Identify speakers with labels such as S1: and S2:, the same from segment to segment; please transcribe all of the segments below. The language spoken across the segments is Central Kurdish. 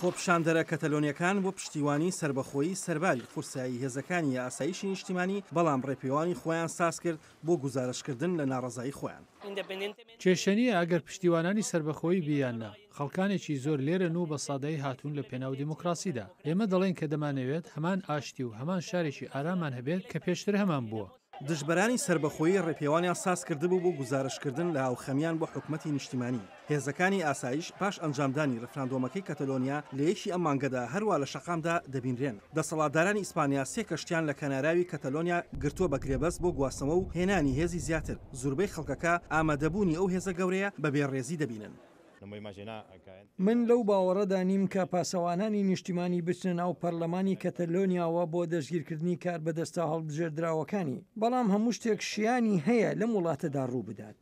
S1: خۆپشاندەرە کەتەلۆنیەکان بۆ پشتیوانی سربەخۆیی سەرباری قورسایی هێزەکانی ئاسایشی نیشتیمانی بەڵام ڕێپێوانی خۆیان ساز کرد بۆ گزارشکردن لە ناڕەزایی خۆیان.
S2: کێشەنیە ئەگەر پشتیوانانی سربەخۆیی بیاننا خەڵکانێکی زۆر لێرن و بە سادەی هاتوون لە پێناو دیموکراسیدا. ئێمە دەڵێن کە دەمانەوێت هەمان ئاشتی و هەمان شارێکی ئارامان هەبێت کە پێشتر هەمان بووە.
S1: دژبەرانی سربەخۆیی ڕێپێوانیان ساز کردبوو بۆ گزارشکردن لە هاوخەمیان بۆ حکومەتی نیشتیمانی. هێزەکانی ئاسایش پاش ئەنجامدانی ڕفراندۆمەکەی کەتەلۆنیا لە یەکی ئەم مانگەدا هەروە لە شەقامدا دەبینرێن. دەسەڵاتدارانی ئیسپانیا سێ کەشتیان لە کەناراوی کەتەلۆنیا گرتووە بە گرێبەست بۆ گواستنەوە و هێنانی هێزی زیاتر. زۆربەی خەڵکەکە ئامادەبوونی ئەو هێزە گەورەیە بە بێڕێزی دەبینن.
S3: من لەو باوەڕەدا نیم کە پاسەوانانی نیشتیمانی بچنە ناو پەرلەمانی کەتەلۆنیاوە بۆ دەستگیرکردنی کار بەدەستە هەڵبژێردراوەکانی، بەڵام هەموو شتێک شیانی هەیە لەم وڵاتەدا ڕوو بدات.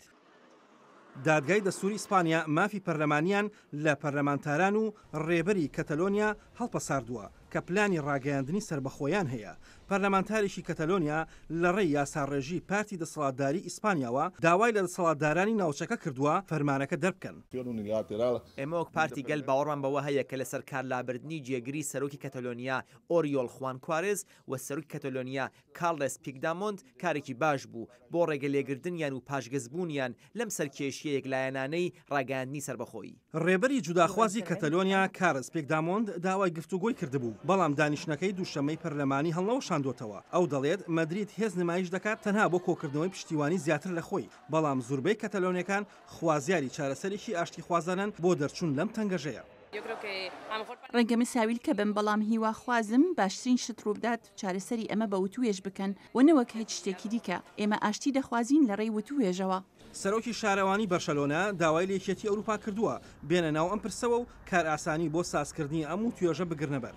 S1: دادگای دەستوری ئیسپانیا مافی پەرلەمانیان لە پەرلەمانتاران و ڕێبەری کەتەلۆنیا هەڵپەساردووە کە پلانی ڕاگەیاندنی سربەخۆیان هەیە. پەرلەمانتاریشی کەتەلۆنیا لە ڕێی یاساڕێژی پارتی دەسەڵاتداری ئیسپانیاوە داوای لە دەسەڵاتدارانی ناوچەکە کردووە فەرمانەکە دەربکەن.
S4: ئێمە وەک پارتی گەل باوەڕمان بەوە هەیە کە لەسەر کارلابردنی جێگری سەرۆکی کەتەلۆنیا ئۆریۆل خوان کوارێز و سەرۆکی کەتەلۆنیا کارلس پیکدامۆند کارێکی باش بوو بۆ ڕێگەلێگرتنیان و پاشگەزبوونیان لەم سەرکێشیە یەکلایەنانەی ڕاگەیاندنی سربەخۆیی.
S1: ڕێبەری جوداخوازی کەتەلۆنیا کارلس پیکدامۆند داوای گفتوگۆی کردبوو، بەڵام دانیشتنەکەی دووشەمەی پەرلەمانی هەڵنەوەشاندوتەوە. ئەو دەڵێت مەدرید هێز نمایش دەکات تەنها بۆ کۆکردنەوەی پشتیوانی زیاتر لە خۆی، بەڵام زۆربەی کەتەلۆنیەکان خوازیاری چارەسەرێکی ئاشتی خوازانن بۆ دەرچوون لەم تەنگەژەیە.
S5: ڕەنگە مساویل کە بم بەڵام هیوا خوازم باشترین شت ڕوودات چارەسەری ئەمە بە وتوێژ بکەن و نەوەک هیچ شتێکی دیکە. ئێمە ئاشتی دەخوازین لە ڕێی وتوێژەوە.
S1: سەرۆکی شارەوانی بەرشەلۆنا داوای لە یەکێتی ئەوروپا کردووە بێنە ناو ئەم پرسەوە و کار ئاسانی بۆ سازکردنی ئەم وتوێژە بگرنە بەر.